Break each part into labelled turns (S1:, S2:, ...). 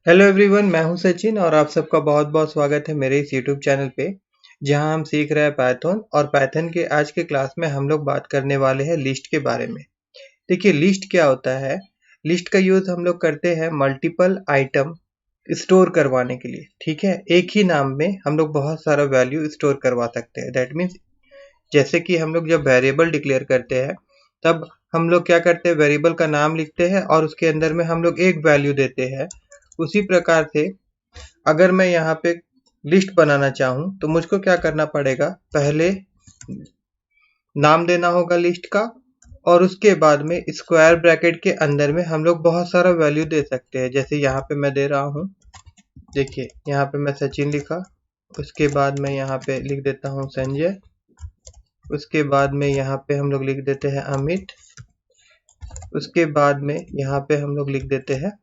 S1: Hello everyone, मैं हूं सचिन और आप सबका बहुत बहुत स्वागत है मेरे इस यूट्यूब चैनल पे जहां हम सीख रहे हैं पाइथन। और पाइथन के आज के क्लास में हम लोग बात करने वाले हैं लिस्ट के बारे में। देखिए, लिस्ट क्या होता है। लिस्ट का यूज़ हम लोग करते हैं मल्टीपल आइटम स्टोर करवाने के लिए। ठीक है, एक ही नाम में हम लोग बहुत सारा वैल्यू स्टोर करवा सकते हैं। दैट मीन्स जैसे कि हम लोग जब वेरिएबल डिक्लेयर करते हैं तब हम लोग क्या करते हैं, वेरिएबल का नाम लिखते हैं और उसके अंदर में हम लोग एक वैल्यू देते हैं। उसी प्रकार से अगर मैं यहाँ पे लिस्ट बनाना चाहूँ तो मुझको क्या करना पड़ेगा, पहले नाम देना होगा लिस्ट का और उसके बाद में स्क्वायर ब्रैकेट के अंदर में हम लोग बहुत सारा वैल्यू दे सकते हैं। जैसे यहाँ पे मैं दे रहा हूँ, देखिए यहाँ पे मैं सचिन लिखा, उसके बाद मैं यहाँ पे लिख देता हूँ संजय, उसके बाद में यहाँ पे हम लोग लिख देते हैं अमित, उसके बाद में यहाँ पे हम लोग लिख देते हैं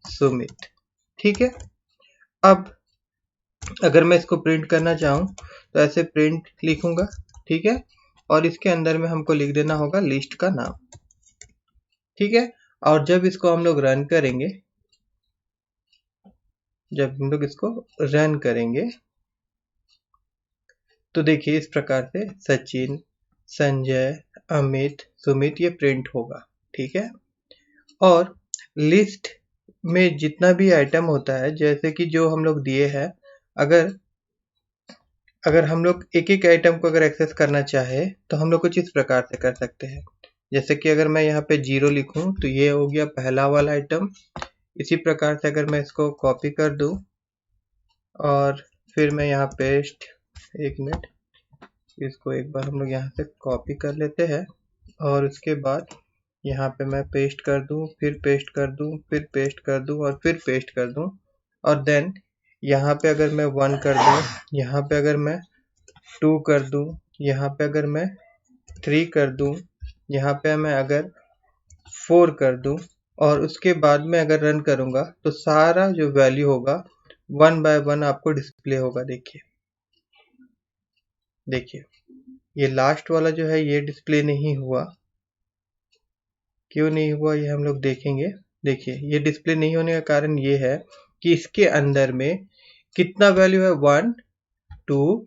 S1: सुमित। ठीक है, अब अगर मैं इसको प्रिंट करना चाहूँ तो ऐसे प्रिंट लिखूंगा। ठीक है, और इसके अंदर में हमको लिख देना होगा लिस्ट का नाम। ठीक है, और जब इसको हम लोग रन करेंगे, तो देखिए इस प्रकार से सचिन, संजय, अमित, सुमित ये प्रिंट होगा। ठीक है, और लिस्ट में जितना भी आइटम होता है, जैसे कि जो हम लोग दिए हैं, अगर हम लोग एक एक आइटम को अगर एक्सेस करना चाहे तो हम लोग कुछ इस प्रकार से कर सकते हैं। जैसे कि अगर मैं यहाँ पे 0 लिखूं तो ये हो गया पहला वाला आइटम। इसी प्रकार से अगर मैं इसको कॉपी कर दूं और फिर मैं यहाँ पेस्ट, एक मिनट, इसको एक बार हम लोग यहाँ से कॉपी कर लेते हैं और उसके बाद यहाँ पे मैं पेस्ट कर दूं, फिर पेस्ट कर दूं, फिर पेस्ट कर दूं और फिर पेस्ट कर दूं। और देन यहाँ पे अगर मैं 1 कर दूं, यहाँ पे अगर मैं 2 कर दूं, यहाँ पे अगर मैं 3 कर दूं, यहाँ पे मैं अगर 4 कर दूं और उसके बाद में अगर रन करूंगा तो सारा जो वैल्यू होगा 1 बाय 1 आपको डिस्प्ले होगा। देखिए ये लास्ट वाला जो है ये डिस्प्ले नहीं हुआ। क्यों नहीं हुआ ये हम लोग देखेंगे। देखिए ये डिस्प्ले नहीं होने का कारण ये है कि इसके अंदर में कितना वैल्यू है, 1 2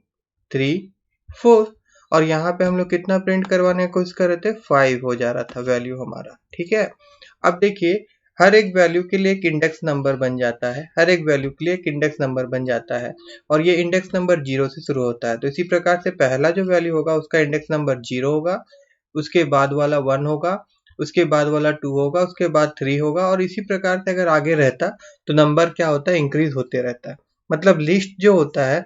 S1: 3 4, और यहाँ पे हम लोग कितना प्रिंट करवाने की कोशिश कर रहे थे, 5 हो जा रहा था वैल्यू हमारा। ठीक है, अब देखिए हर एक वैल्यू के लिए एक इंडेक्स नंबर बन जाता है, हर एक वैल्यू के लिए एक इंडेक्स नंबर बन जाता है और ये इंडेक्स नंबर 0 से शुरू होता है। तो इसी प्रकार से पहला जो वैल्यू होगा उसका इंडेक्स नंबर 0 होगा, उसके बाद वाला 1 होगा, उसके बाद वाला 2 होगा, उसके बाद 3 होगा और इसी प्रकार से अगर आगे रहता तो नंबर क्या होता है, इंक्रीज होते रहता है। मतलब लिस्ट जो होता है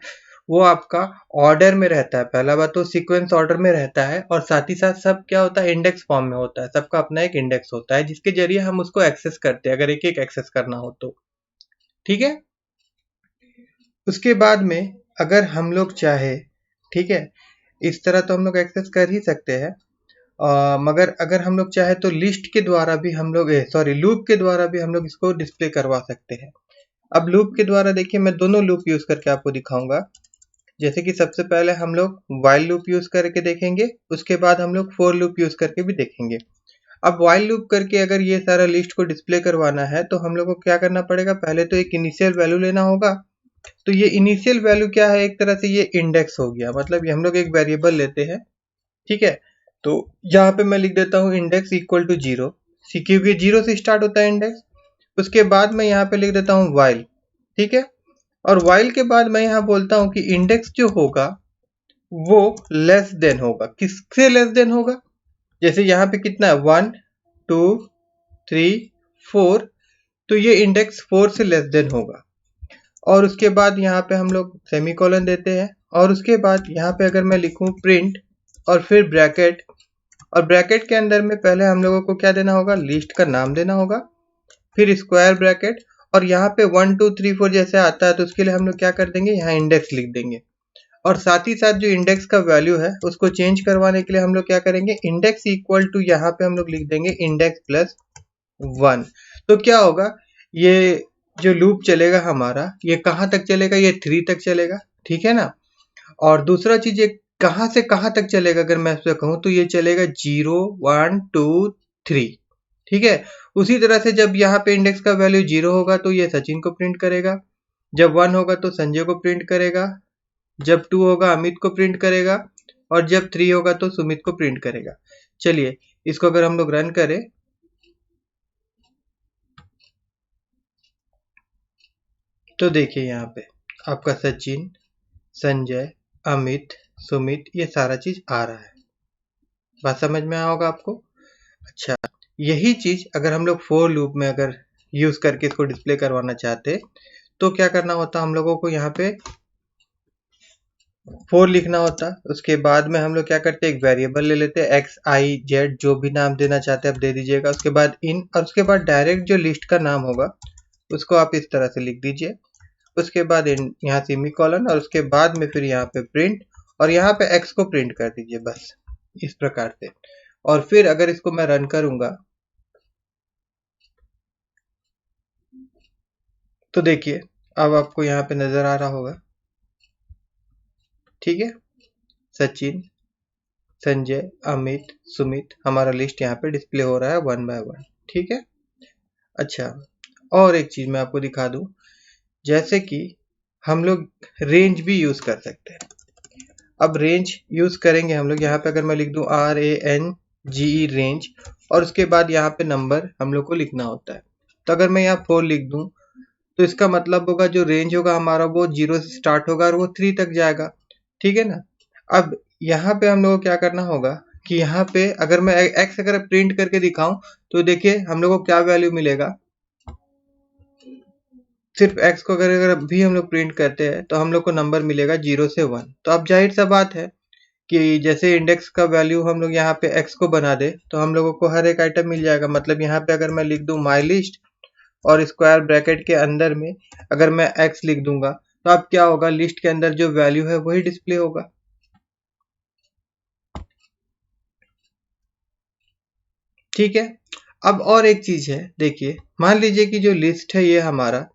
S1: वो आपका ऑर्डर में रहता है। पहला बात तो सीक्वेंस ऑर्डर में रहता है और साथ ही साथ सब क्या होता है, इंडेक्स फॉर्म में होता है। सबका अपना एक इंडेक्स होता है जिसके जरिए हम उसको एक्सेस करते हैं अगर एक एक एक्सेस करना हो तो। ठीक है, उसके बाद में अगर हम लोग चाहे, ठीक है, इस तरह तो हम लोग एक्सेस कर ही सकते हैं, मगर अगर हम लोग चाहे तो लिस्ट के द्वारा भी हम लोग लूप के द्वारा भी हम लोग इसको डिस्प्ले करवा सकते हैं। अब लूप के द्वारा देखिए मैं दोनों लूप यूज करके आपको दिखाऊंगा। जैसे कि सबसे पहले हम लोग वाइल लूप यूज करके देखेंगे, उसके बाद हम लोग फोर लूप यूज करके भी देखेंगे। अब वाइल लूप करके अगर ये सारा लिस्ट को डिस्प्ले करवाना है तो हम लोग को क्या करना पड़ेगा, पहले तो एक इनिशियल वैल्यू लेना होगा। तो ये इनिशियल वैल्यू क्या है, एक तरह से ये इंडेक्स हो गया। मतलब ये हम लोग एक वेरिएबल लेते हैं। ठीक है, तो यहाँ पे मैं लिख देता हूँ इंडेक्स इक्वल टू 0, क्योंकि 0 से स्टार्ट होता है इंडेक्स। उसके बाद मैं यहाँ पे लिख देता हूँ वाइल। ठीक है, और वाइल के बाद मैं यहाँ बोलता हूँ कि इंडेक्स जो होगा वो लेस देन होगा। किससे लेस देन होगा, जैसे यहाँ पे कितना है, 1 2 3 4, तो ये इंडेक्स 4 से लेस देन होगा। और उसके बाद यहाँ पे हम लोग सेमीकोलन देते हैं और उसके बाद यहाँ पे अगर मैं लिखूँ प्रिंट और फिर ब्रैकेट, और ब्रैकेट के अंदर में पहले हम लोगों को क्या देना होगा, लिस्ट का नाम देना होगा, फिर स्क्वायर ब्रैकेट, और यहाँ पे 1 2 3 4 जैसे आता है तो उसके लिए हम लोग क्या कर देंगे, यहाँ इंडेक्स लिख देंगे। और साथ ही साथ जो इंडेक्स का वैल्यू है उसको चेंज करवाने के लिए हम लोग क्या करेंगे, इंडेक्स इक्वल टू यहाँ पे हम लोग लिख देंगे इंडेक्स प्लस 1। तो क्या होगा, ये जो लूप चलेगा हमारा ये कहाँ तक चलेगा, ये 3 तक चलेगा। ठीक है ना, और दूसरा चीज ये कहाँ से कहाँ तक चलेगा, अगर मैं इससे कहूँ तो ये चलेगा 0 1 2 3। ठीक है। उसी तरह से जब यहाँ पे इंडेक्स का वैल्यू 0 होगा तो ये सचिन को प्रिंट करेगा, जब 1 होगा तो संजय को प्रिंट करेगा, जब 2 होगा अमित को प्रिंट करेगा, और जब 3 होगा तो सुमित को प्रिंट करेगा। चलिए इसको अगर हम लोग रन करें तो देखिए यहाँ पे आपका सचिन, संजय, अमित, सुमित ये सारा चीज आ रहा है। बात समझ में आया होगा आपको। अच्छा, यही चीज अगर हम लोग फॉर लूप में अगर यूज करके इसको डिस्प्ले करवाना चाहते तो क्या करना होता, हम लोगों को यहाँ पे फॉर लिखना होता। उसके बाद में हम लोग क्या करते हैं, एक वेरिएबल ले लेते हैं, एक्स आई जेड जो भी नाम देना चाहते हैं आप दे दीजिएगा। उसके बाद इन, और उसके बाद डायरेक्ट जो लिस्ट का नाम होगा उसको आप इस तरह से लिख दीजिए। उसके बाद यहाँ सेमी कॉलन, और उसके बाद में फिर यहाँ पे प्रिंट, और यहाँ पे एक्स को प्रिंट कर दीजिए बस इस प्रकार से। और फिर अगर इसको मैं रन करूंगा तो देखिए अब आपको यहाँ पे नजर आ रहा होगा, ठीक है, सचिन, संजय, अमित, सुमित, हमारा लिस्ट यहाँ पे डिस्प्ले हो रहा है 1 बाय 1, ठीक है। अच्छा, और एक चीज मैं आपको दिखा दूं, जैसे कि हम लोग रेंज भी यूज कर सकते हैं। अब रेंज यूज करेंगे हम लोग, यहाँ पे अगर मैं लिख दूं RANGE रेंज, और उसके बाद यहाँ पे नंबर हम लोग को लिखना होता है। तो अगर मैं यहाँ 4 लिख दूं तो इसका मतलब होगा जो रेंज होगा हमारा वो 0 से स्टार्ट होगा और वो 3 तक जाएगा, ठीक है ना। अब यहाँ पे हम लोग को क्या करना होगा कि यहाँ पे अगर मैं एक्स अगर प्रिंट करके दिखाऊं तो देखिए हम लोग को क्या वैल्यू मिलेगा। सिर्फ एक्स को अगर भी हम लोग प्रिंट करते हैं तो हम लोग को नंबर मिलेगा 0 से 1। तो अब जाहिर सा बात है कि जैसे इंडेक्स का वैल्यू हम लोग यहाँ पे एक्स को बना दे तो हम लोगों को हर एक आइटम मिल जाएगा। मतलब यहाँ पे अगर मैं लिख दूं माई लिस्ट और स्क्वायर ब्रैकेट के अंदर में अगर मैं एक्स लिख दूंगा तो अब क्या होगा, लिस्ट के अंदर जो वैल्यू है वही डिस्प्ले होगा, ठीक है। अब और एक चीज है, देखिए मान लीजिए कि जो लिस्ट है ये हमारा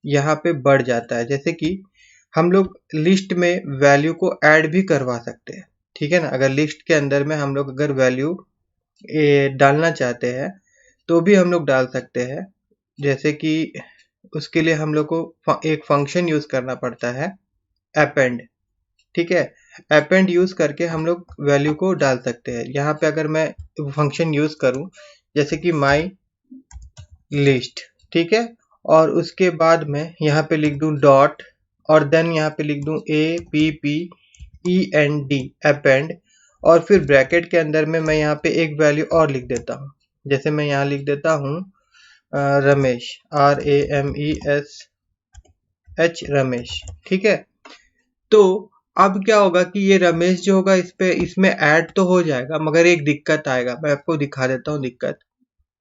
S1: यहाँ पे बढ़ जाता है, जैसे कि हम लोग लिस्ट में वैल्यू को ऐड भी करवा सकते हैं, ठीक है ना। अगर लिस्ट के अंदर में हम लोग अगर वैल्यू डालना चाहते हैं तो भी हम लोग डाल सकते हैं। जैसे कि उसके लिए हम लोग को एक फंक्शन यूज करना पड़ता है अपेंड, ठीक है। अपेंड यूज करके हम लोग वैल्यू को डाल सकते हैं। यहाँ पे अगर मैं फंक्शन यूज करूं जैसे कि माई लिस्ट, ठीक है, और उसके बाद में यहाँ पे लिख दूं डॉट, और देन यहाँ पे लिख दूं APPEND अपेंड, और फिर ब्रैकेट के अंदर में मैं यहाँ पे एक वैल्यू और लिख देता हूँ। जैसे मैं यहाँ लिख देता हूँ रमेश, RAMESH रमेश, ठीक है। तो अब क्या होगा कि ये रमेश जो होगा इस पे इसमें ऐड तो हो जाएगा, मगर एक दिक्कत आएगा, मैं आपको दिखा देता हूँ दिक्कत।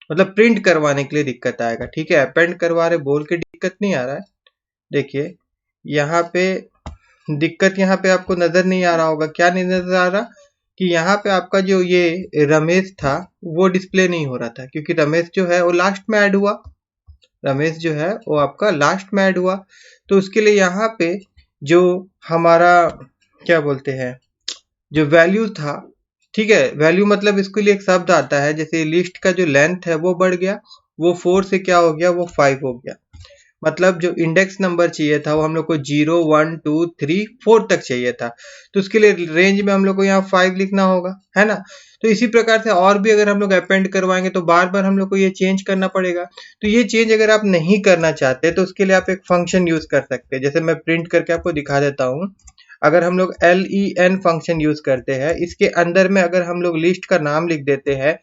S1: मतलब प्रिंट करवाने के लिए दिक्कत आएगा, ठीक है। अपेंड करवा रहे बोल के दिक्कत नहीं आ रहा है। देखिए यहाँ पे दिक्कत यहाँ पे आपको नजर नहीं आ रहा होगा, क्या नहीं नजर आ रहा कि यहाँ पे आपका जो ये रमेश था वो डिस्प्ले नहीं हो रहा था, क्योंकि रमेश जो है वो लास्ट में ऐड हुआ। रमेश जो है वो आपका लास्ट में ऐड हुआ। तो उसके लिए यहाँ पे जो हमारा क्या बोलते हैं जो वैल्यू था, ठीक है, वैल्यू मतलब इसके लिए एक शब्द आता है, जैसे लिस्ट का जो लेंथ है वो बढ़ गया, वो 4 से क्या हो गया, वो 5 हो गया। मतलब जो इंडेक्स नंबर चाहिए था वो हम लोग को 0 1 2 3 4 तक चाहिए था, तो उसके लिए रेंज में हम लोग को यहाँ 5 लिखना होगा, है ना। तो इसी प्रकार से और भी अगर हम लोग अपेंड करवाएंगे तो बार बार हम लोग को ये चेंज करना पड़ेगा। तो ये चेंज अगर आप नहीं करना चाहते तो उसके लिए आप एक फंक्शन यूज कर सकते हैं। जैसे मैं प्रिंट करके आपको दिखा देता हूँ। अगर हम लोग len फंक्शन यूज करते हैं, इसके अंदर में अगर हम लोग लिस्ट का नाम लिख देते हैं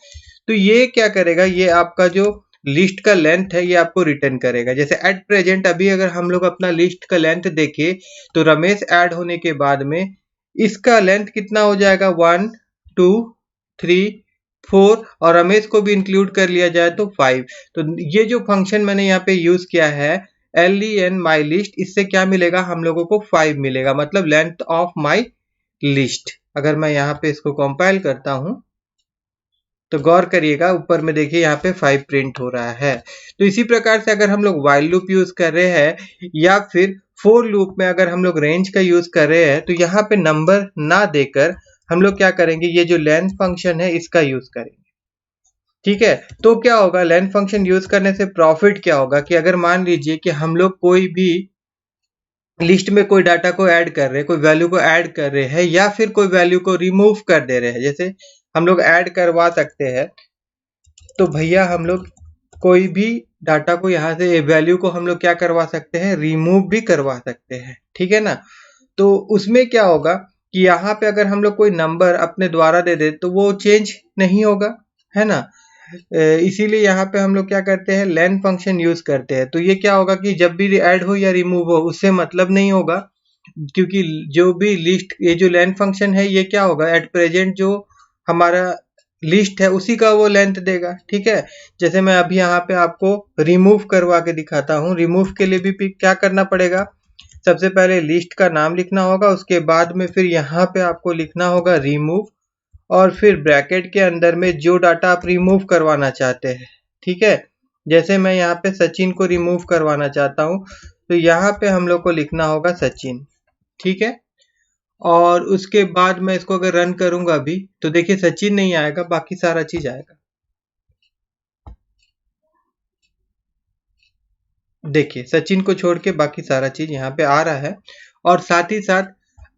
S1: तो ये क्या करेगा, ये आपका जो लिस्ट का लेंथ है ये आपको रिटर्न करेगा। जैसे एट प्रेजेंट अभी अगर हम लोग अपना लिस्ट का लेंथ देखें तो रमेश ऐड होने के बाद में इसका लेंथ कितना हो जाएगा, 1 2 3 4, और रमेश को भी इंक्लूड कर लिया जाए तो 5। तो ये जो फंक्शन मैंने यहाँ पे यूज किया है len माई लिस्ट, इससे क्या मिलेगा, हम लोगों को 5 मिलेगा, मतलब लेंथ ऑफ माई लिस्ट। अगर मैं यहाँ पे इसको कंपाइल करता हूं तो गौर करिएगा ऊपर में देखिए यहाँ पे 5 प्रिंट हो रहा है। तो इसी प्रकार से अगर हम लोग व्हाइल लूप यूज कर रहे हैं या फिर फोर लूप में अगर हम लोग रेंज का यूज कर रहे हैं तो यहाँ पे नंबर ना देकर हम लोग क्या करेंगे, ये जो लेंथ फंक्शन है इसका यूज करेंगे। ठीक है। तो क्या होगा, लेन फंक्शन यूज करने से प्रॉफिट क्या होगा कि अगर मान लीजिए कि हम लोग कोई भी लिस्ट में कोई डाटा को ऐड कर रहे हैं, कोई वैल्यू को ऐड कर रहे हैं या फिर कोई वैल्यू को रिमूव कर दे रहे हैं, जैसे हम लोग ऐड करवा सकते हैं, तो भैया हम लोग कोई भी डाटा को यहाँ से वैल्यू को हम लोग क्या करवा सकते हैं, रिमूव भी करवा सकते हैं, ठीक है ना। तो उसमें क्या होगा कि यहाँ पे अगर हम लोग कोई नंबर अपने द्वारा दे दे तो वो चेंज नहीं होगा, है ना। इसीलिए यहाँ पे हम लोग क्या करते हैं, लेन फंक्शन यूज करते हैं। तो ये क्या होगा कि जब भी ऐड हो या रिमूव हो उससे मतलब नहीं होगा, क्योंकि जो भी लिस्ट, ये जो लेन फंक्शन है ये क्या होगा, एट प्रेजेंट जो हमारा लिस्ट है उसी का वो लेंथ देगा, ठीक है। जैसे मैं अभी यहाँ पे आपको रिमूव करवा के दिखाता हूँ। रिमूव के लिए भी क्या करना पड़ेगा, सबसे पहले लिस्ट का नाम लिखना होगा, उसके बाद में फिर यहाँ पे आपको लिखना होगा रिमूव, और फिर ब्रैकेट के अंदर में जो डाटा आप रिमूव करवाना चाहते हैं, ठीक है। जैसे मैं यहाँ पे सचिन को रिमूव करवाना चाहता हूँ, तो यहाँ पे हम लोग को लिखना होगा सचिन, ठीक है। और उसके बाद मैं इसको अगर रन करूंगा अभी, तो देखिए सचिन नहीं आएगा, बाकी सारा चीज आएगा। देखिए सचिन को छोड़ के बाकी सारा चीज यहाँ पे आ रहा है। और साथ ही साथ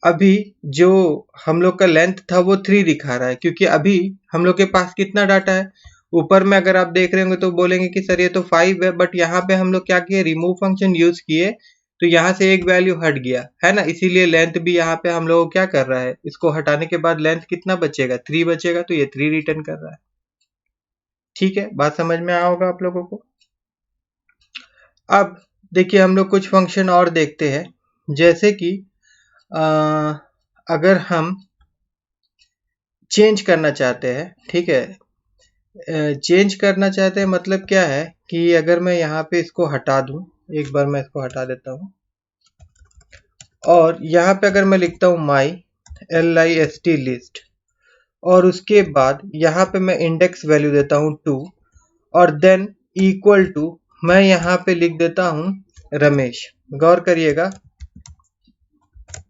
S1: अभी जो हम लोग का लेंथ था वो 3 दिखा रहा है, क्योंकि अभी हम लोग के पास कितना डाटा है, ऊपर में अगर आप देख रहे होंगे तो बोलेंगे कि सर ये तो 5 है, बट यहाँ पे हम लोग क्या किए, रिमूव फंक्शन यूज किए, तो यहाँ से एक वैल्यू हट गया, है ना। इसीलिए लेंथ भी यहाँ पे हम लोग क्या कर रहा है, इसको हटाने के बाद लेंथ कितना बचेगा, 3 बचेगा, तो ये 3 रिटर्न कर रहा है। ठीक है, बात समझ में आया होगा आप लोगों को। अब देखिए हम लोग कुछ फंक्शन और देखते हैं, जैसे कि अ, अगर हम चेंज करना चाहते हैं, ठीक है। चेंज करना चाहते हैं मतलब क्या है कि अगर मैं यहाँ पे इसको हटा दूं, एक बार मैं इसको हटा देता हूँ, और यहाँ पे अगर मैं लिखता हूँ माई LIST लिस्ट, और उसके बाद यहाँ पे मैं इंडेक्स वैल्यू देता हूँ 2, और देन इक्वल टू मैं यहाँ पे लिख देता हूँ रमेश। गौर करिएगा,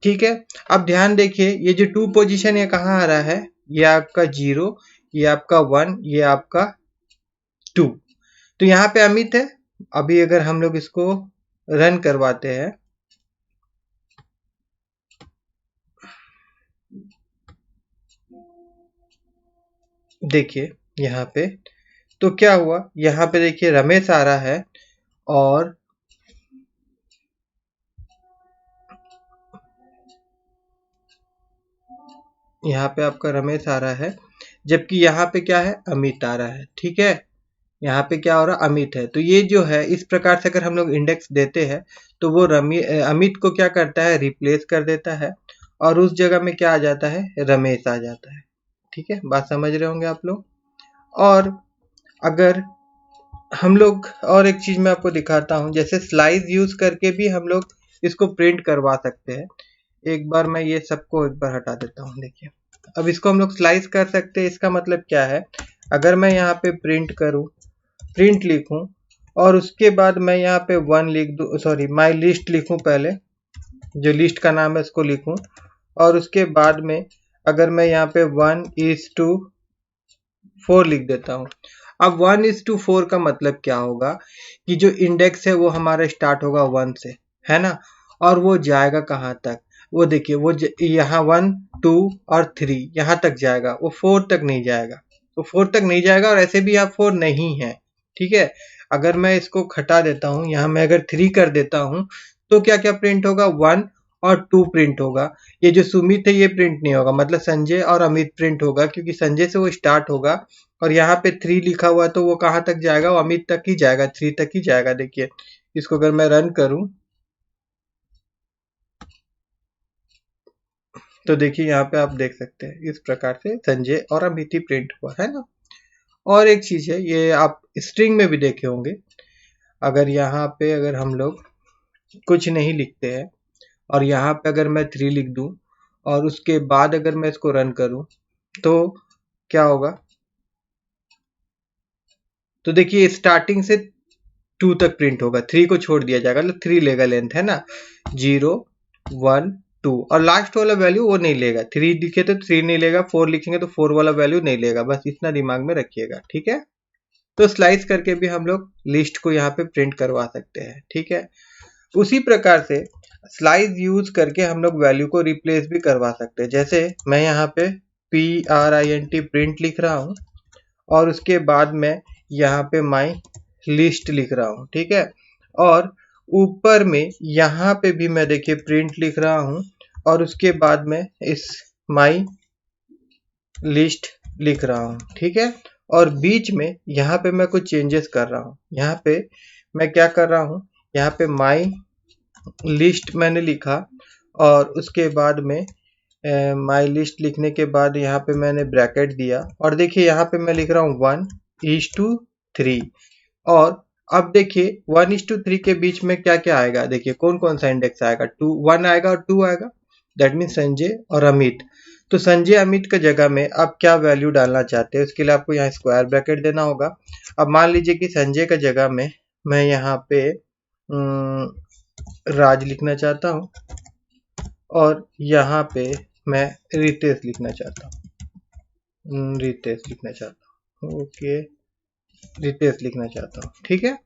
S1: ठीक है। अब ध्यान देखिए ये जो 2 पोजीशन ये कहाँ आ रहा है, ये आपका 0, ये आपका 1, ये आपका 2। तो यहाँ पे अमित है। अभी अगर हम लोग इसको रन करवाते हैं, देखिए यहाँ पे तो क्या हुआ, यहाँ पे देखिए रमेश आ रहा है, और यहाँ पे आपका रमेश आ रहा है, जबकि यहाँ पे क्या है, अमित आ रहा है, ठीक है। यहाँ पे क्या हो रहा है, अमित है। तो ये जो है इस प्रकार से अगर हम लोग इंडेक्स देते हैं तो वो अमित को क्या करता है, रिप्लेस कर देता है, और उस जगह में क्या आ जाता है, रमेश आ जाता है। ठीक है, बात समझ रहे होंगे आप लोग। और अगर हम लोग और एक चीज मैं आपको दिखाता हूँ, जैसे स्लाइस यूज करके भी हम लोग इसको प्रिंट करवा सकते हैं। एक बार मैं ये सबको एक बार हटा देता हूँ। देखिए अब इसको हम लोग स्लाइस कर सकते हैं। इसका मतलब क्या है, अगर मैं यहाँ पे प्रिंट करूँ, प्रिंट लिखूं, और उसके बाद मैं यहाँ पे 1 लिख दूं, सॉरी माई लिस्ट लिखूं, पहले जो लिस्ट का नाम है उसको लिखूं, और उसके बाद में अगर मैं यहाँ पे 1:4 लिख देता हूँ। अब 1:4 का मतलब क्या होगा कि जो इंडेक्स है वो हमारा स्टार्ट होगा 1 से, है ना, और वो जाएगा कहाँ तक, वो देखिए वो यहाँ 1, 2 और 3 यहाँ तक जाएगा, वो 4 तक नहीं जाएगा। तो 4 तक नहीं जाएगा, और ऐसे भी यहाँ 4 नहीं है, ठीक है। अगर मैं इसको हटा देता हूँ, यहाँ मैं अगर 3 कर देता हूँ, तो क्या क्या प्रिंट होगा, 1 और 2 प्रिंट होगा। ये जो सुमित है ये प्रिंट नहीं होगा, मतलब संजय और अमित प्रिंट होगा, क्योंकि संजय से वो स्टार्ट होगा, और यहाँ पे 3 लिखा हुआ है तो वो कहाँ तक जाएगा, वो अमित तक ही जाएगा, 3 तक ही जाएगा। देखिए इसको अगर मैं रन करूं, तो देखिए यहाँ पे आप देख सकते हैं इस प्रकार से संजय और अमित ही प्रिंट हुआ है ना। और एक चीज है, ये आप स्ट्रिंग में भी देखे होंगे, अगर यहाँ पे अगर हम लोग कुछ नहीं लिखते हैं, और यहाँ पे अगर मैं 3 लिख दूं, और उसके बाद अगर मैं इसको रन करूं, तो क्या होगा, तो देखिए स्टार्टिंग से 2 तक प्रिंट होगा, 3 को छोड़ दिया जाएगा, मतलब 3 लेगा लेंथ, है ना, 0, 1, 2, और लास्ट वाला वैल्यू वो नहीं लेगा। 3 लिखे तो 3 नहीं लेगा, 4 लिखेंगे तो 4 वाला वैल्यू नहीं लेगा। बस इतना दिमाग में रखिएगा, ठीक है। तो स्लाइस करके भी हम लोग लिस्ट को यहाँ पे प्रिंट करवा सकते हैं। ठीक है, उसी प्रकार से स्लाइस यूज करके हम लोग वैल्यू को रिप्लेस भी करवा सकते हैं। जैसे मैं यहाँ पे print प्रिंट लिख रहा हूँ और उसके बाद मैं यहाँ पे माई लिस्ट लिख रहा हूँ। ठीक है, और ऊपर में यहाँ पे भी मैं देखिए प्रिंट लिख रहा हूँ और उसके बाद में इस माई लिस्ट लिख रहा हूँ। ठीक है, और बीच में यहाँ पे मैं कुछ चेंजेस कर रहा हूँ। यहाँ पे मैं क्या कर रहा हूँ, यहाँ पे माई लिस्ट मैंने लिखा और उसके बाद में माई लिस्ट लिखने के बाद यहाँ पे मैंने ब्रैकेट दिया और देखिए यहाँ पे मैं लिख रहा हूँ 1:3 और अब देखिए 1:3 के बीच में क्या क्या आएगा, देखिए कौन कौन सा इंडेक्स आएगा, 1 आएगा और 2 आएगा, दैट मीन संजय और अमित। तो संजय अमित का जगह में आप क्या वैल्यू डालना चाहते हैं, उसके लिए आपको यहाँ स्क्वायर ब्रैकेट देना होगा। अब मान लीजिए कि संजय का जगह में मैं यहाँ पे राज लिखना चाहता हूँ और यहाँ पे मैं रितेश लिखना चाहता हूँ, रितेश लिखना चाहता हूँ, ओके रितेश लिखना चाहता हूँ। ठीक है,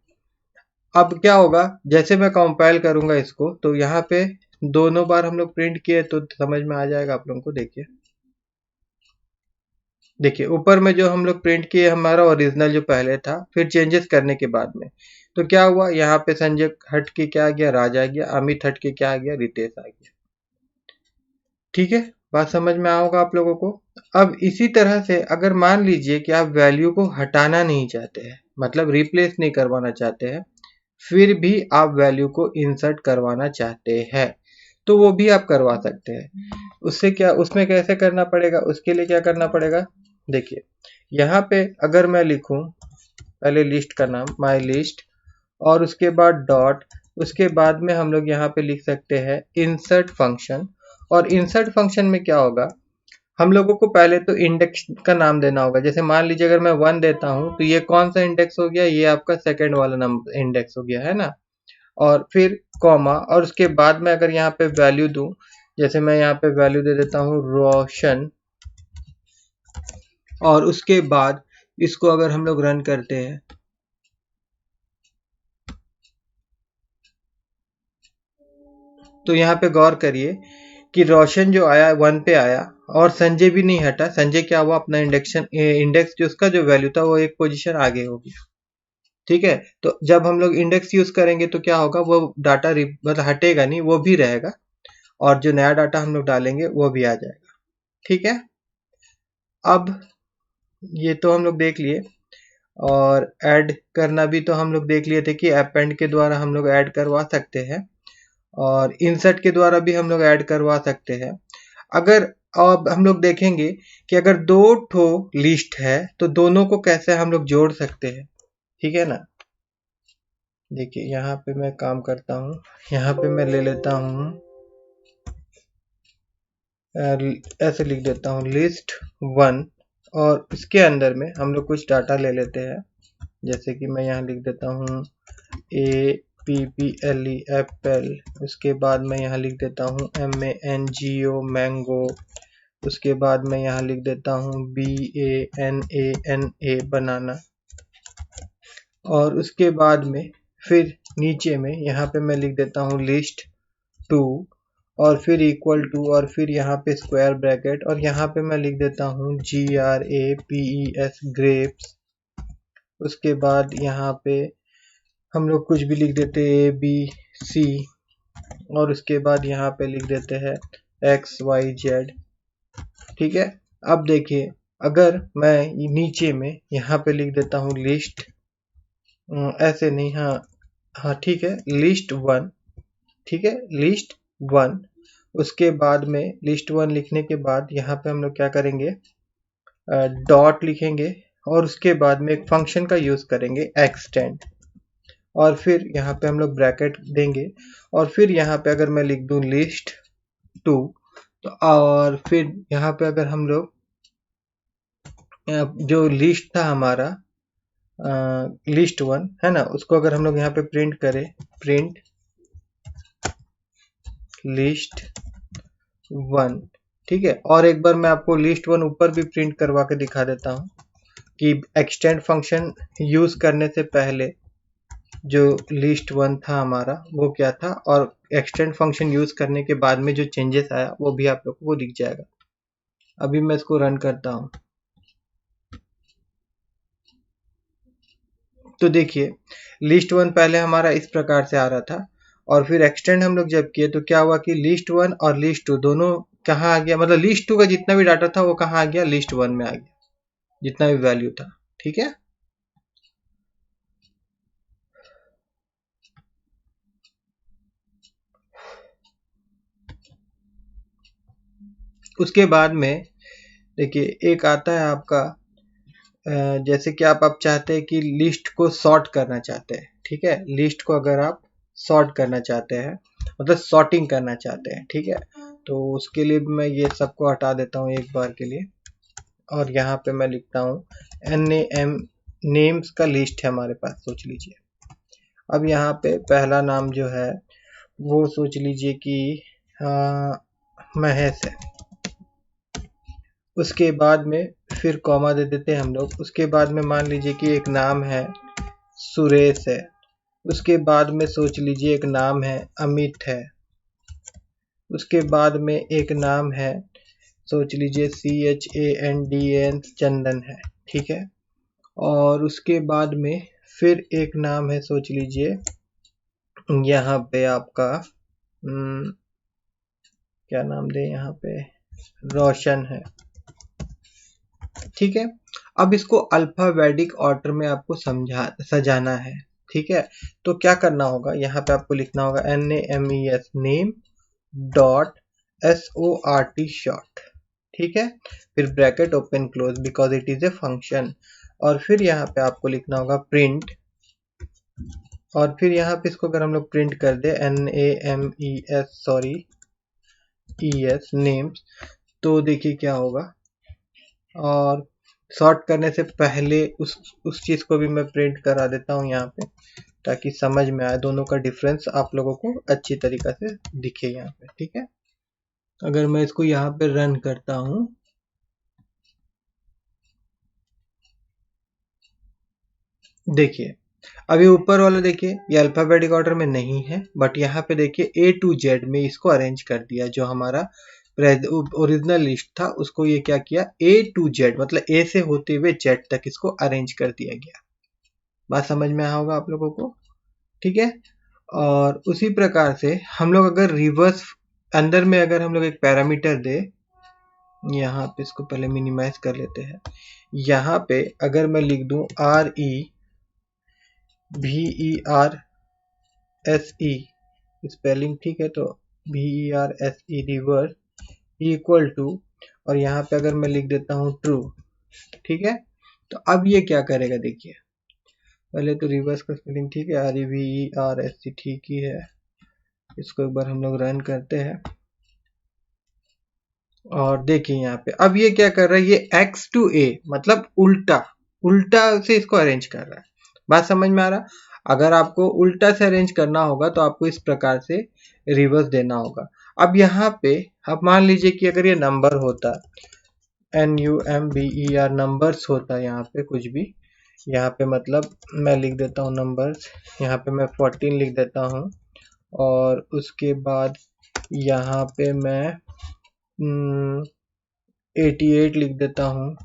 S1: अब क्या होगा, जैसे मैं कंपाइल करूंगा इसको तो यहाँ पे दोनों बार हम लोग प्रिंट किए तो समझ में आ जाएगा आप लोगों को। देखिए ऊपर में जो हम लोग प्रिंट किए हमारा ओरिजिनल जो पहले था, फिर चेंजेस करने के बाद में तो क्या हुआ, यहाँ पे संजय हट के क्या आ गया, राज आ गया, अमित हट के क्या आ गया, रितेश आ गया। ठीक है, बात समझ में आओगा आप लोगों को। अब इसी तरह से अगर मान लीजिए कि आप वैल्यू को हटाना नहीं चाहते हैं, मतलब रिप्लेस नहीं करवाना चाहते हैं, फिर भी आप वैल्यू को इंसर्ट करवाना चाहते हैं तो वो भी आप करवा सकते हैं। उससे क्या, उसमें कैसे करना पड़ेगा, उसके लिए क्या करना पड़ेगा, देखिए यहाँ पे अगर मैं लिखूं पहले लिस्ट का नाम माई लिस्ट और उसके बाद डॉट, उसके बाद में हम लोग यहाँ पे लिख सकते हैं इंसर्ट फंक्शन। और इंसर्ट फंक्शन में क्या होगा, हम लोगों को पहले तो इंडेक्स का नाम देना होगा। जैसे मान लीजिए अगर मैं 1 देता हूं तो ये कौन सा इंडेक्स हो गया, ये आपका सेकंड वाला नंबर इंडेक्स हो गया है ना, और फिर कॉमा और उसके बाद में अगर यहाँ पे वैल्यू दूं, जैसे मैं यहाँ पे वैल्यू दे देता हूँ रोशन और उसके बाद इसको अगर हम लोग रन करते हैं तो यहाँ पे गौर करिए कि रोशन जो आया 1 पे आया और संजय भी नहीं हटा। संजय क्या हुआ, अपना इंडेक्स जो उसका जो वैल्यू था वो एक पोजीशन आगे हो गया। ठीक है, तो जब हम लोग इंडेक्स यूज करेंगे तो क्या होगा, वो डाटा मतलब हटेगा नहीं, वो भी रहेगा और जो नया डाटा हम लोग डालेंगे वो भी आ जाएगा। ठीक है, अब ये तो हम लोग देख लिए और ऐड करना भी तो हम लोग देख लिए थे कि अपेंड के द्वारा हम लोग ऐड करवा सकते हैं और इंसर्ट के द्वारा भी हम लोग ऐड करवा सकते हैं। अगर अब हम लोग देखेंगे कि अगर दो ठो लिस्ट है तो दोनों को कैसे हम लोग जोड़ सकते हैं। ठीक है ना, देखिए यहाँ पे मैं काम करता हूँ, यहाँ पे मैं ले लेता हूँ ऐसे लिख देता हूँ लिस्ट 1 और इसके अंदर में हम लोग कुछ डाटा ले लेते हैं। जैसे कि मैं यहाँ लिख देता हूँ APPLE एप्पल, उसके बाद मैं यहाँ लिख देता हूँ MANGO मैंगो, उसके बाद मैं यहाँ लिख देता हूँ BANANA बनाना और उसके बाद में फिर नीचे में यहाँ पे मैं लिख देता हूँ लिस्ट 2 और फिर इक्वल टू और फिर यहाँ पे स्क्वायर ब्रैकेट और यहाँ पे मैं लिख देता हूँ GRAPES ग्रेप्स। उसके बाद यहाँ पे हम लोग कुछ भी लिख देते हैं ABC और उसके बाद यहाँ पे लिख देते हैं XYZ। ठीक है, अब देखिए अगर मैं नीचे में यहाँ पे लिख देता हूँ लिस्ट, ऐसे नहीं, हाँ ठीक है, लिस्ट 1, ठीक है लिस्ट 1, उसके बाद में लिस्ट 1 लिखने के बाद यहाँ पे हम लोग क्या करेंगे, डॉट लिखेंगे और उसके बाद में एक फंक्शन का यूज करेंगे एक्सटेंड और फिर यहाँ पे हम लोग ब्रैकेट देंगे और फिर यहाँ पे अगर मैं लिख दूं लिस्ट 2 तो और फिर यहाँ पे अगर हम लोग जो लिस्ट था हमारा लिस्ट 1 है ना, उसको अगर हम लोग यहाँ पे प्रिंट करें, प्रिंट लिस्ट 1, ठीक है, और एक बार मैं आपको लिस्ट 1 ऊपर भी प्रिंट करवा के दिखा देता हूँ कि एक्सटेंड फंक्शन यूज करने से पहले जो लिस्ट वन था हमारा वो क्या था, और एक्सटेंड फंक्शन यूज करने के बाद में जो चेंजेस आया वो भी आप लोगों को दिख जाएगा। अभी मैं इसको रन करता हूँ तो देखिए लिस्ट वन पहले हमारा इस प्रकार से आ रहा था, और फिर एक्सटेंड हम लोग जब किए तो क्या हुआ कि लिस्ट वन और लिस्ट टू दोनों कहाँ आ गया, मतलब लिस्ट टू का जितना भी डाटा था वो कहाँ आ गया, लिस्ट वन में आ गया, जितना भी वैल्यू था। ठीक है, उसके बाद में देखिए एक आता है आपका जैसे कि आप चाहते हैं कि लिस्ट को सॉर्ट करना चाहते हैं। ठीक है, लिस्ट को अगर आप सॉर्ट करना चाहते हैं मतलब सॉर्टिंग करना चाहते हैं, ठीक है, तो उसके लिए मैं ये सबको हटा देता हूँ एक बार के लिए, और यहाँ पे मैं लिखता हूँ NAM, नेम्स का लिस्ट है हमारे पास, सोच लीजिए। अब यहाँ पे पहला नाम जो है वो सोच लीजिए कि महेश है, उसके बाद में फिर कॉमा दे देते हैं हम लोग, उसके बाद में मान लीजिए कि एक नाम है सुरेश है, उसके बाद में सोच लीजिए एक नाम है अमित है, उसके बाद में एक नाम है सोच लीजिए CHANDN चंदन है। ठीक है, और उसके बाद में फिर एक नाम है सोच लीजिए यहाँ पे आपका क्या नाम दे, यहाँ पे रोशन है। ठीक है, अब इसको अल्फाबेटिक ऑर्डर में आपको सजाना है। ठीक है, तो क्या करना होगा, यहाँ पे आपको लिखना होगा NAMES name dot SORT short. ठीक है, फिर bracket open close because it is a function, और फिर यहाँ पे आपको लिखना होगा प्रिंट, और फिर यहाँ पे इसको अगर हम लोग प्रिंट कर दे NAMES नेम्स, तो देखिए क्या होगा, और सॉर्ट करने से पहले उस चीज को भी मैं प्रिंट करा देता हूँ यहाँ पे, ताकि समझ में आए, दोनों का डिफरेंस आप लोगों को अच्छी तरीके से दिखे यहाँ पे। ठीक है, अगर मैं इसको यहाँ पे रन करता हूँ, देखिए अभी ऊपर वाला देखिए ये अल्फाबेटिक ऑर्डर में नहीं है, बट यहाँ पे देखिए A to Z में इसको अरेंज कर दिया, जो हमारा ओरिजिनल लिस्ट था उसको ये क्या किया, A to Z मतलब A से होते हुए Z तक इसको अरेंज कर दिया गया। बात समझ में आया होगा आप लोगों को। ठीक है, और उसी प्रकार से हम लोग अगर रिवर्स अंदर में अगर हम लोग एक पैरामीटर दे, यहाँ पे इसको पहले मिनिमाइज कर लेते हैं, यहाँ पे अगर मैं लिख दूं REVERSE स्पेलिंग, ठीक है, तो VERSE रिवर्स इक्वल टू, और यहाँ पे अगर मैं लिख देता हूँ ट्रू। ठीक है, तो अब ये क्या करेगा, देखिए पहले तो रिवर्स का स्पेलिंग ठीक है, REVERSE ठीक ही है, इसको एक बार हम लोग रन करते हैं, और देखिए यहाँ पे अब ये क्या कर रहा है, ये X to A मतलब उल्टा उल्टा से इसको अरेंज कर रहा है। बात समझ में आ रहा, अगर आपको उल्टा से अरेंज करना होगा तो आपको इस प्रकार से रिवर्स देना होगा। अब यहाँ पे आप मान लीजिए कि अगर ये नंबर होता, NUMBER नंबर्स होता, यहाँ पे कुछ भी, यहाँ पे मतलब मैं लिख देता हूँ नंबर्स, यहाँ पे मैं 14 लिख देता हूँ, और उसके बाद यहाँ पे मैं 88 लिख देता हूँ,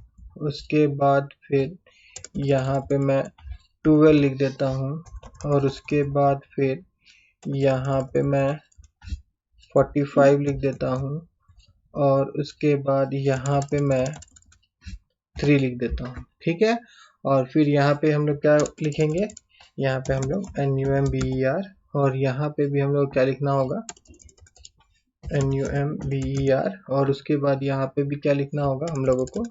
S1: उसके बाद फिर यहाँ पे मैं 12 लिख देता हूँ, और उसके बाद फिर यहाँ पे मैं 45 लिख देता हूँ, और उसके बाद यहाँ पे मैं 3 लिख देता हूँ। ठीक है, और फिर यहाँ पे हम लोग क्या लिखेंगे, यहाँ पे हम लोग NUMBER, और यहाँ पे भी हम लोग क्या लिखना होगा, NUMBER, और उसके बाद यहाँ पे भी क्या लिखना होगा हम लोगों को,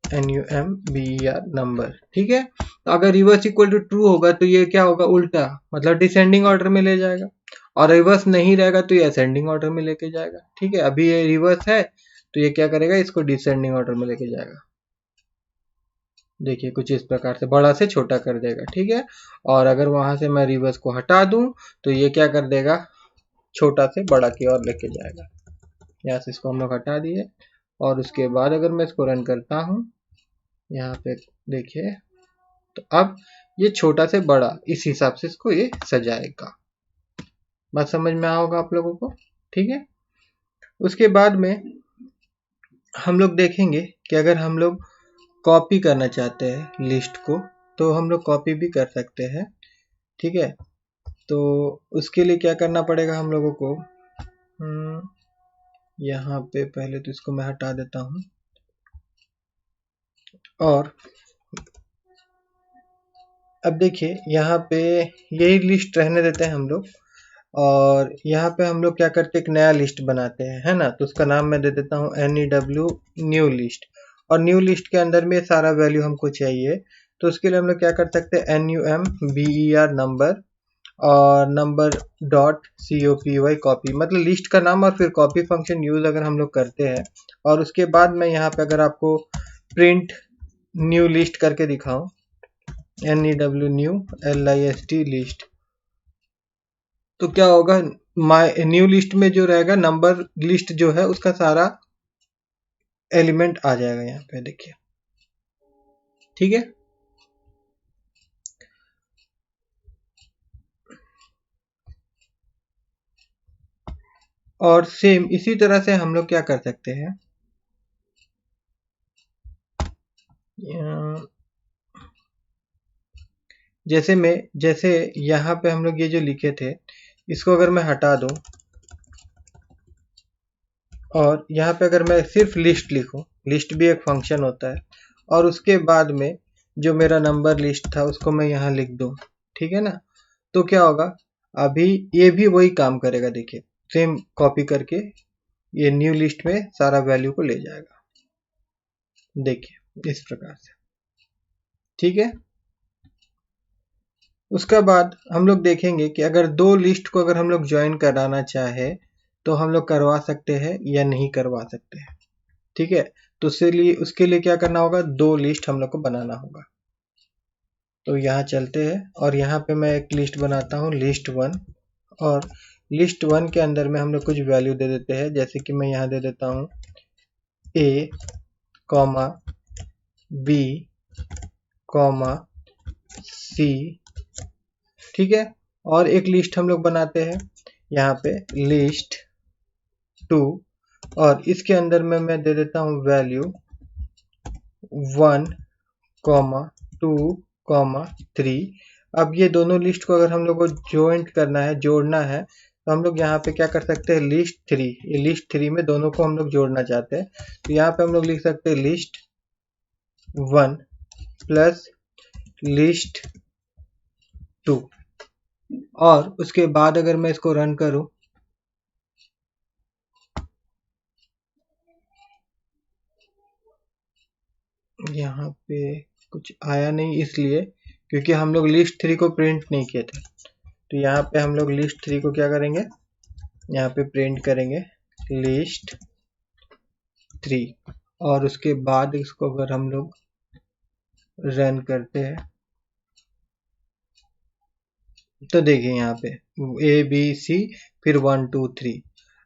S1: NUMBER नंबर। ठीक है, तो अगर रिवर्स इक्वल टू ट्रू होगा तो ये क्या होगा, उल्टा मतलब डिसेंडिंग ऑर्डर में ले जाएगा, और रिवर्स नहीं रहेगा तो ये असेंडिंग ऑर्डर में लेके जाएगा। ठीक है, अभी ये रिवर्स है तो ये क्या करेगा, इसको डिसेंडिंग ऑर्डर में लेके जाएगा। देखिए कुछ इस प्रकार से बड़ा से छोटा कर देगा। ठीक है, और अगर वहां से मैं रिवर्स को हटा दूं तो ये क्या कर देगा, छोटा से बड़ा की ओर लेके जाएगा। यहाँ से इसको हम लोग हटा दिए, और उसके बाद अगर मैं इसको रन करता हूँ, यहाँ पे देखिए, तो अब ये छोटा से बड़ा इस हिसाब से इसको ये सजाएगा। बात समझ में आया होगा आप लोगों को, ठीक है। उसके बाद में हम लोग देखेंगे कि अगर हम लोग कॉपी करना चाहते हैं लिस्ट को, तो हम लोग कॉपी भी कर सकते हैं, ठीक है। तो उसके लिए क्या करना पड़ेगा हम लोगों को, यहाँ पे पहले तो इसको मैं हटा देता हूँ, और अब देखिए यहाँ पे यही लिस्ट रहने देते हैं हम लोग, और यहाँ पे हम लोग क्या करते हैं, एक नया लिस्ट बनाते हैं, है ना। तो उसका नाम मैं दे देता हूँ NEW न्यू लिस्ट, और न्यू लिस्ट के अंदर में सारा वैल्यू हमको चाहिए। तो उसके लिए हम लोग क्या कर सकते हैं, NUMBER नंबर और नंबर डॉट COPY कॉपी, मतलब लिस्ट का नाम और फिर कॉपी फंक्शन यूज अगर हम लोग करते हैं, और उसके बाद मैं यहाँ पे अगर आपको प्रिंट न्यू लिस्ट करके दिखाऊं, NEW न्यू LIST लिस्ट, तो क्या होगा, माय न्यू लिस्ट में जो रहेगा नंबर लिस्ट जो है उसका सारा एलिमेंट आ जाएगा यहाँ पे, देखिए, ठीक है। और सेम इसी तरह से हम लोग क्या कर सकते हैं, जैसे यहाँ पे हम लोग ये जो लिखे थे, इसको अगर मैं हटा दूं, और यहाँ पे अगर मैं सिर्फ लिस्ट लिखूं, लिस्ट भी एक फंक्शन होता है, और उसके बाद में जो मेरा नंबर लिस्ट था उसको मैं यहाँ लिख दूं, ठीक है ना। तो क्या होगा, अभी ये भी वही काम करेगा, देखिए, सेम कॉपी करके ये न्यू लिस्ट में सारा वैल्यू को ले जाएगा, देखिए इस प्रकार से, ठीक है। उसका बाद हम लोग देखेंगे कि अगर दो लिस्ट को अगर हम लोग ज्वाइन कराना चाहे तो हम लोग करवा सकते हैं या नहीं करवा सकते हैं, ठीक है। तो उसके लिए क्या करना होगा, दो लिस्ट हम लोग को बनाना होगा। तो यहाँ चलते हैं, और यहाँ पे मैं एक लिस्ट बनाता हूँ, लिस्ट 1, और लिस्ट 1 के अंदर में हम लोग कुछ वैल्यू दे देते हैं, जैसे कि मैं यहाँ दे देता हूँ A, B, C, ठीक है। और एक लिस्ट हम लोग बनाते हैं यहाँ पे, लिस्ट 2, और इसके अंदर में मैं दे देता हूँ वैल्यू 1, 2, 3। अब ये दोनों लिस्ट को अगर हम लोग को ज्वाइंट करना है, जोड़ना है, तो हम लोग यहाँ पे क्या कर सकते हैं, लिस्ट 3, ये लिस्ट 3 में दोनों को हम लोग जोड़ना चाहते हैं, तो यहाँ पे हम लोग लिख सकते हैं लिस्ट 1 प्लस लिस्ट 2, और उसके बाद अगर मैं इसको रन करूं, यहाँ पे कुछ आया नहीं, इसलिए क्योंकि हम लोग लिस्ट 3 को प्रिंट नहीं किए थे। तो यहाँ पे हम लोग लिस्ट 3 को क्या करेंगे, यहाँ पे प्रिंट करेंगे लिस्ट 3, और उसके बाद इसको अगर हम लोग रन करते हैं, तो देखिए यहाँ पे ABC फिर 1 2 3।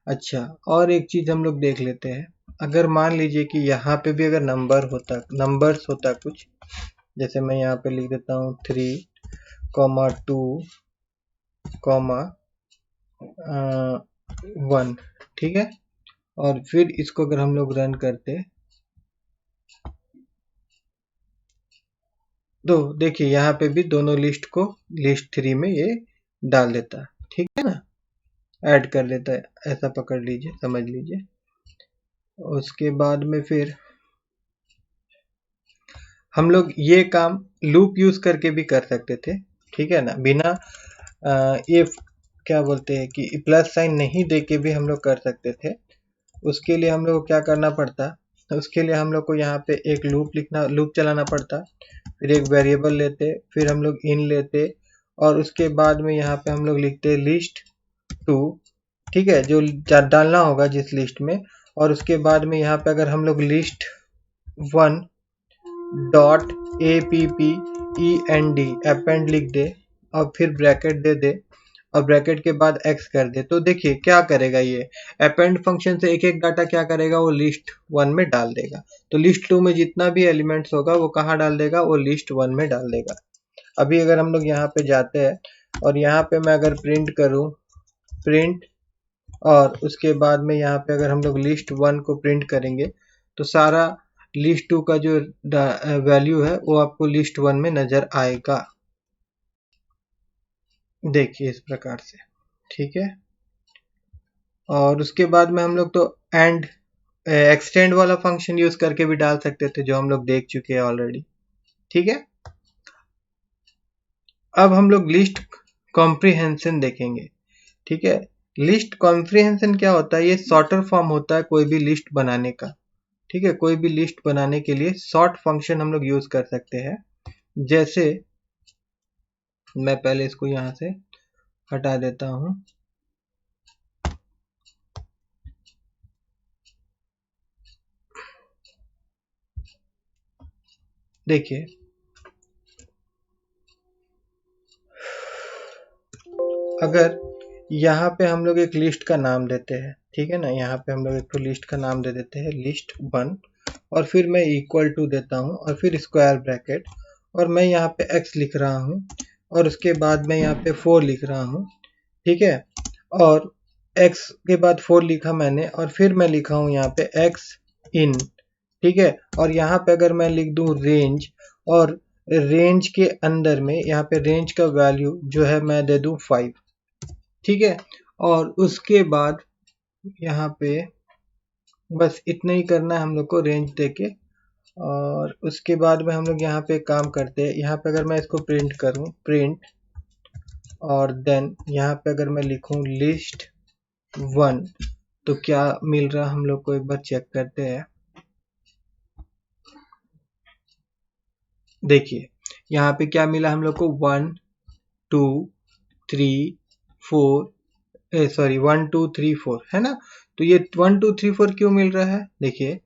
S1: अच्छा, और एक चीज हम लोग देख लेते हैं, अगर मान लीजिए कि यहाँ पे भी अगर नंबर्स होता कुछ, जैसे मैं यहाँ पे लिख देता हूँ 3, 2, 1, ठीक है। और फिर इसको अगर हम लोग रन करते, तो देखिए यहाँ पे भी दोनों लिस्ट को लिस्ट 3 में ये डाल देता है, ठीक है ना, ऐड कर लेता है, ऐसा पकड़ लीजिए, समझ लीजिए। उसके बाद में फिर हम लोग ये काम लूप यूज करके भी कर सकते थे, ठीक है ना, बिना ये क्या बोलते हैं कि प्लस साइन नहीं देके भी हम लोग कर सकते थे। उसके लिए हम लोग को क्या करना पड़ता, उसके लिए हम लोग को यहाँ पे एक लूप चलाना पड़ता, फिर एक वेरिएबल लेते, फिर हम लोग इन लेते, और उसके बाद में यहाँ पे हम लोग लिखते लिस्ट 2, ठीक है, जो डालना होगा जिस लिस्ट में। और उसके बाद में यहाँ पे अगर हम लोग लिस्ट 1 डॉट APPEND अपेंड लिख दे, और फिर ब्रैकेट दे दे, और ब्रैकेट के बाद x कर दे, तो देखिए क्या करेगा ये अपेंड फंक्शन से एक एक डाटा क्या करेगा, वो लिस्ट 1 में डाल देगा। तो लिस्ट 2 में जितना भी एलिमेंट्स होगा वो कहाँ डाल देगा, वो लिस्ट 1 में डाल देगा। अभी अगर हम लोग यहाँ पे जाते हैं और यहाँ पे मैं अगर प्रिंट करूँ प्रिंट, और उसके बाद में यहाँ पे अगर हम लोग लिस्ट 1 को प्रिंट करेंगे तो सारा लिस्ट 2 का जो वैल्यू है वो आपको लिस्ट 1 में नजर आएगा। देखिए इस प्रकार से, ठीक है। और उसके बाद में हम लोग तो एंड एक्सटेंड वाला फंक्शन यूज करके भी डाल सकते थे, जो हम लोग देख चुके हैं ऑलरेडी, ठीक है। अब हम लोग लिस्ट कॉम्प्रिहेंशन देखेंगे, ठीक है। लिस्ट कॉम्प्रिहेंशन क्या होता है, ये शॉर्टर फॉर्म होता है कोई भी लिस्ट बनाने का, ठीक है। कोई भी लिस्ट बनाने के लिए शॉर्ट फंक्शन हम लोग यूज कर सकते हैं। जैसे मैं पहले इसको यहां से हटा देता हूं। देखिए अगर यहाँ पे हम लोग एक लिस्ट का नाम देते हैं, ठीक है ना, यहाँ पे हम लोग एक तो लिस्ट का नाम दे देते हैं लिस्ट 1, और फिर मैं इक्वल टू देता हूँ और फिर स्क्वायर ब्रैकेट, और मैं यहाँ पे x लिख रहा हूँ और उसके बाद मैं यहाँ पे 4 लिख रहा हूँ, ठीक है। और x के बाद 4 लिखा मैंने और फिर मैं लिखा हूँ यहाँ पे x इन, ठीक है। और यहाँ पे अगर मैं लिख दूँ रेंज, और रेंज के अंदर में यहाँ पे रेंज का वैल्यू जो है मैं दे दूँ 5, ठीक है। और उसके बाद यहाँ पे बस इतना ही करना है हम लोग को रेंज देके, और उसके बाद में हम लोग यहाँ पे काम करते हैं। यहाँ पे अगर मैं इसको प्रिंट करूँ प्रिंट, और देन यहाँ पे अगर मैं लिखूँ लिस्ट 1, तो क्या मिल रहा हम लोग को एक बार चेक करते हैं। देखिए यहाँ पे क्या मिला हम लोग को 1 2 3 4 1 2 3 4 है ना। तो ये 1 2 3 4 क्यों मिल रहा है, देखिए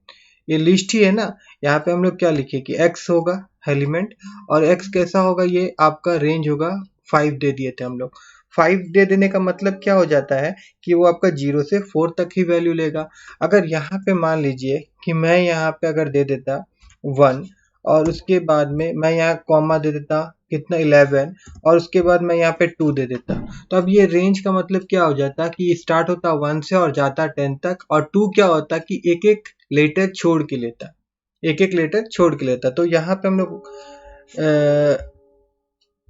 S1: ये लिस्ट ही है ना। यहाँ पे हम लोग क्या लिखे कि x होगा एलिमेंट, और x कैसा होगा, ये आपका रेंज होगा 5 दे दिए थे हम लोग। 5 दे देने का मतलब क्या हो जाता है कि वो आपका 0 से 4 तक ही वैल्यू लेगा। अगर यहाँ पे मान लीजिए कि मैं यहाँ पे अगर दे देता 1, और उसके बाद में मैं यहाँ कॉमा दे देता कितना 11, और उसके बाद मैं यहाँ पे 2 दे देता, तो अब ये रेंज का मतलब क्या हो जाता कि स्टार्ट होता 1 से और जाता 10 तक, और 2 क्या होता कि एक एक लेटर छोड़ के लेता, एक एक लेटर छोड़ के लेता। तो यहाँ पे हम लोग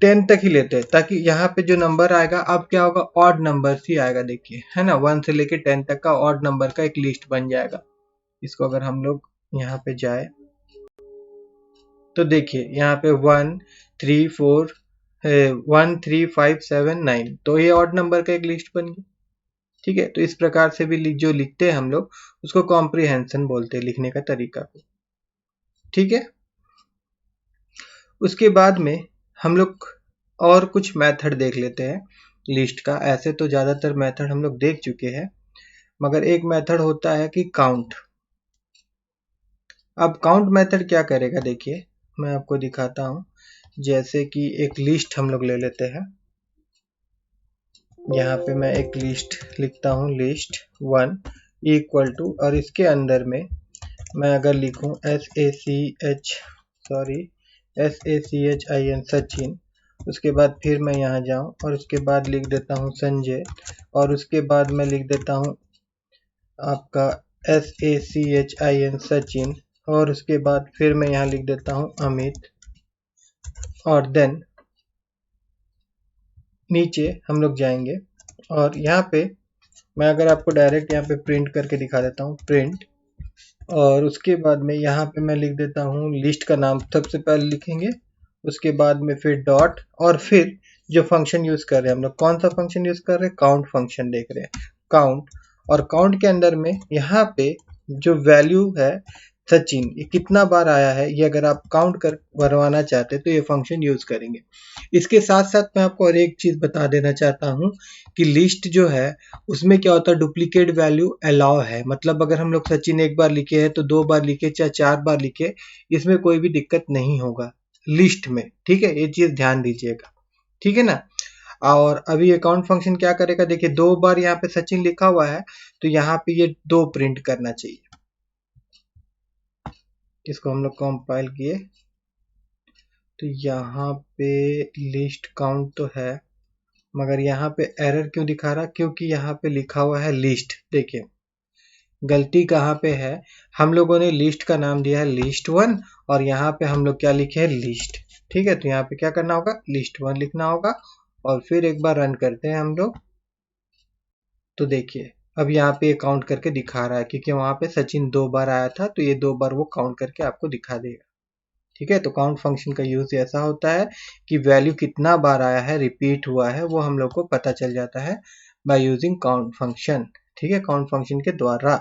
S1: 10 तक ही लेते हैं, ताकि यहाँ पे जो नंबर आएगा अब क्या होगा, ऑड नंबर ही आएगा, देखिए है ना। 1 से लेके 10 तक का ऑड नंबर का एक लिस्ट बन जाएगा। इसको अगर हम लोग यहाँ पे जाए तो देखिए यहाँ पे 1 3 4 1 3 5 7 9, तो ये ऑड नंबर का एक लिस्ट बन गया, ठीक है। तो इस प्रकार से भी जो लिखते हैं हम लोग उसको कॉम्प्रिहेंशन बोलते हैं, लिखने का तरीका को, ठीक है। उसके बाद में हम लोग और कुछ मेथड देख लेते हैं लिस्ट का। ऐसे तो ज़्यादातर मेथड हम लोग देख चुके हैं, मगर एक मेथड होता है कि काउंट। अब काउंट मेथड क्या करेगा, देखिए मैं आपको दिखाता हूँ। जैसे कि एक लिस्ट हम लोग ले लेते हैं, यहाँ पे मैं एक लिस्ट लिखता हूँ लिस्ट 1 इक्वल टू, और इसके अंदर में मैं अगर लिखूँ SACHIN सचिन, उसके बाद फिर मैं यहाँ जाऊँ और उसके बाद लिख देता हूँ संजय, और उसके बाद मैं लिख देता हूँ आपका SACHIN सचिन, और उसके बाद फिर मैं यहाँ लिख देता हूँ अमित, और देन नीचे हम लोग जाएंगे और यहाँ पे मैं अगर आपको डायरेक्ट यहाँ पे प्रिंट करके दिखा देता हूँ प्रिंट, और उसके बाद में यहाँ पे मैं लिख देता हूँ लिस्ट का नाम सबसे पहले लिखेंगे, उसके बाद में फिर डॉट, और फिर जो फंक्शन यूज कर रहे हैं हम लोग, कौन सा फंक्शन यूज कर रहे हैं, काउंट फंक्शन देख रहे हैं काउंट। और काउंट के अंदर में यहाँ पे जो वैल्यू है सचिन, ये कितना बार आया है, ये अगर आप काउंट कर भरवाना चाहते हैं तो ये फंक्शन यूज करेंगे। इसके साथ साथ मैं आपको और एक चीज बता देना चाहता हूँ कि लिस्ट जो है उसमें क्या होता है, डुप्लीकेट वैल्यू अलाउ है। मतलब अगर हम लोग सचिन एक बार लिखे हैं तो 2 बार लिखे चाहे 4 बार लिखे, इसमें कोई भी दिक्कत नहीं होगा लिस्ट में, ठीक है। ये चीज ध्यान दीजिएगा, ठीक है ना। और अभी ये काउंट फंक्शन क्या करेगा, देखिए 2 बार यहाँ पे सचिन लिखा हुआ है तो यहाँ पे ये 2 प्रिंट करना चाहिए। इसको हम लोग कंपाइल किए तो यहाँ पे लिस्ट काउंट तो है, मगर यहाँ पे एरर क्यों दिखा रहा, क्योंकि यहाँ पे लिखा हुआ है लिस्ट। देखिए गलती कहाँ पे है, हम लोगों ने लिस्ट का नाम दिया है list1 और यहाँ पे हम लोग क्या लिखे हैं, लिस्ट। ठीक है, तो यहाँ पे क्या करना होगा, list1 लिखना होगा और फिर एक बार रन करते हैं हम लोग। तो देखिए अब यहाँ पे काउंट करके दिखा रहा है, क्योंकि वहां पे सचिन 2 बार आया था तो ये 2 बार वो काउंट करके आपको दिखा देगा। ठीक है, तो काउंट फंक्शन का यूज ऐसा होता है कि वैल्यू कितना बार आया है, रिपीट हुआ है, वो हम लोग को पता चल जाता है बाय यूजिंग काउंट फंक्शन। ठीक है, काउंट फंक्शन के द्वारा।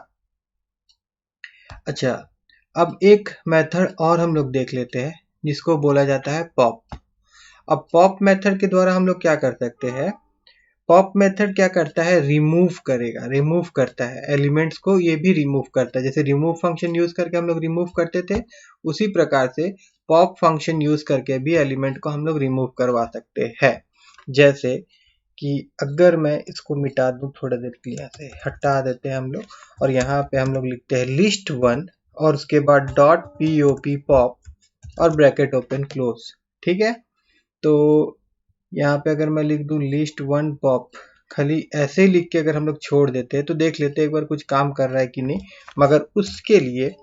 S1: अच्छा, अब एक मेथड और हम लोग देख लेते हैं जिसको बोला जाता है पॉप। अब पॉप मेथड के द्वारा हम लोग क्या कर सकते हैं, पॉप मेथड क्या करता है, रिमूव करेगा, रिमूव करता है एलिमेंट्स को, ये भी रिमूव करता है। जैसे रिमूव फंक्शन यूज करके हम लोग रिमूव करते थे, उसी प्रकार से पॉप फंक्शन यूज करके भी एलिमेंट को हम लोग रिमूव करवा सकते हैं। जैसे कि अगर मैं इसको मिटा दूं थोड़ा देर के लिए, ऐसे हटा देते हैं हम लोग और यहाँ पे हम लोग लिखते हैं list1 और उसके बाद डॉट पॉप पॉप और ब्रैकेट ओपन क्लोज। ठीक है, तो यहाँ पे अगर मैं लिख दूं list1 पॉप, खाली ऐसे ही लिख के अगर हम लोग छोड़ देते हैं तो देख लेते हैं एक बार कुछ काम कर रहा है कि नहीं, मगर उसके लिए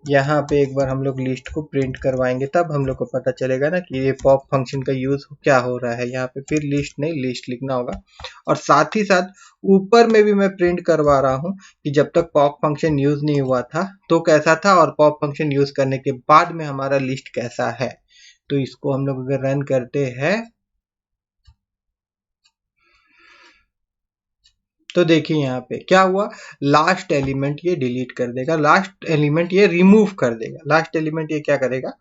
S1: यहाँ पे एक बार हम लोग लिस्ट को प्रिंट करवाएंगे, तब हम लोग को पता चलेगा ना कि ये पॉप फंक्शन का यूज क्या हो रहा है। यहाँ पे फिर लिस्ट नहीं, लिस्ट लिखना होगा और साथ ही साथ ऊपर में भी मैं प्रिंट करवा रहा हूँ कि जब तक पॉप फंक्शन यूज नहीं हुआ था तो कैसा था और पॉप फंक्शन यूज करने के बाद में हमारा लिस्ट कैसा है। तो इसको हम लोग अगर रन करते हैं तो देखिए यहाँ पे क्या हुआ, लास्ट एलिमेंट ये डिलीट कर देगा, लास्ट एलिमेंट ये रिमूव कर देगा, लास्ट एलिमेंट ये क्या करेगा,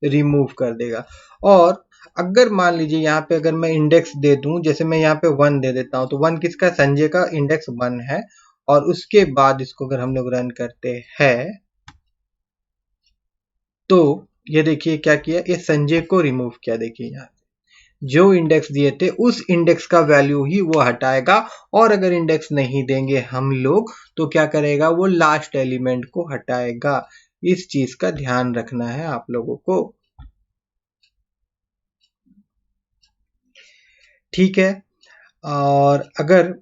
S1: रिमूव कर देगा। और अगर मान लीजिए यहाँ पे अगर मैं इंडेक्स दे दूं, जैसे मैं यहाँ पे 1 दे देता हूं, तो 1 किसका, संजय का इंडेक्स 1 है। और उसके बाद इसको अगर हम लोग रन करते हैं तो ये देखिए क्या किया, ये संजय को रिमूव किया। देखिए यहाँ जो इंडेक्स दिए थे उस इंडेक्स का वैल्यू ही वो हटाएगा, और अगर इंडेक्स नहीं देंगे हम लोग तो क्या करेगा, वो लास्ट एलिमेंट को हटाएगा। इस चीज का ध्यान रखना है आप लोगों को। ठीक है, और अगर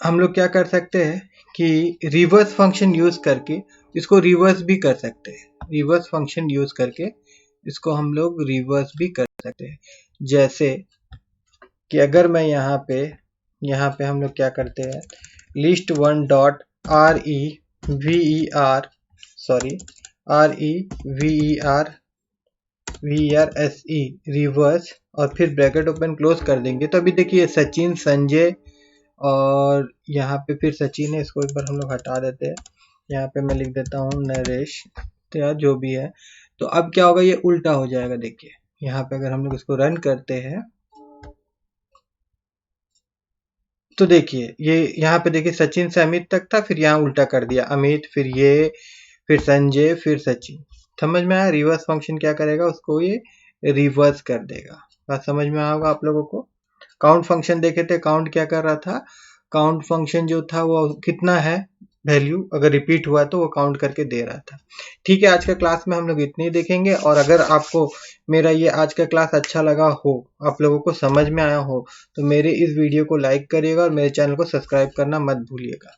S1: हम लोग क्या कर सकते हैं कि रिवर्स फंक्शन यूज करके इसको रिवर्स भी कर सकते हैं, रिवर्स फंक्शन यूज करके इसको हम लोग रिवर्स भी कर सकते हैं। जैसे कि अगर मैं यहाँ पे हम लोग क्या करते हैं, list1 डॉट REVERSE रिवर्स और फिर ब्रैकेट ओपन क्लोज कर देंगे तो अभी देखिए सचिन, संजय और यहाँ पे फिर सचिन है, इसको एक बार हम लोग हटा देते हैं। यहाँ पे मैं लिख देता हूँ नरेश, तो यार जो भी है, तो अब क्या होगा, ये उल्टा हो जाएगा। देखिए यहाँ पे अगर हम लोग इसको रन करते हैं तो देखिए ये यहाँ पे देखिए सचिन से अमित तक था, फिर यहाँ उल्टा कर दिया, अमित फिर ये फिर संजय फिर सचिन। समझ में आया, रिवर्स फंक्शन क्या करेगा, उसको ये रिवर्स कर देगा। बात समझ में आया होगा आप लोगों को। काउंट फंक्शन देखे थे, काउंट क्या कर रहा था, काउंट फंक्शन जो था वो कितना है वैल्यू, अगर रिपीट हुआ तो वो काउंट करके दे रहा था। ठीक है, आज का क्लास में हम लोग इतने ही देखेंगे, और अगर आपको मेरा ये आज का क्लास अच्छा लगा हो, आप लोगों को समझ में आया हो, तो मेरे इस वीडियो को लाइक करिएगा और मेरे चैनल को सब्सक्राइब करना मत भूलिएगा।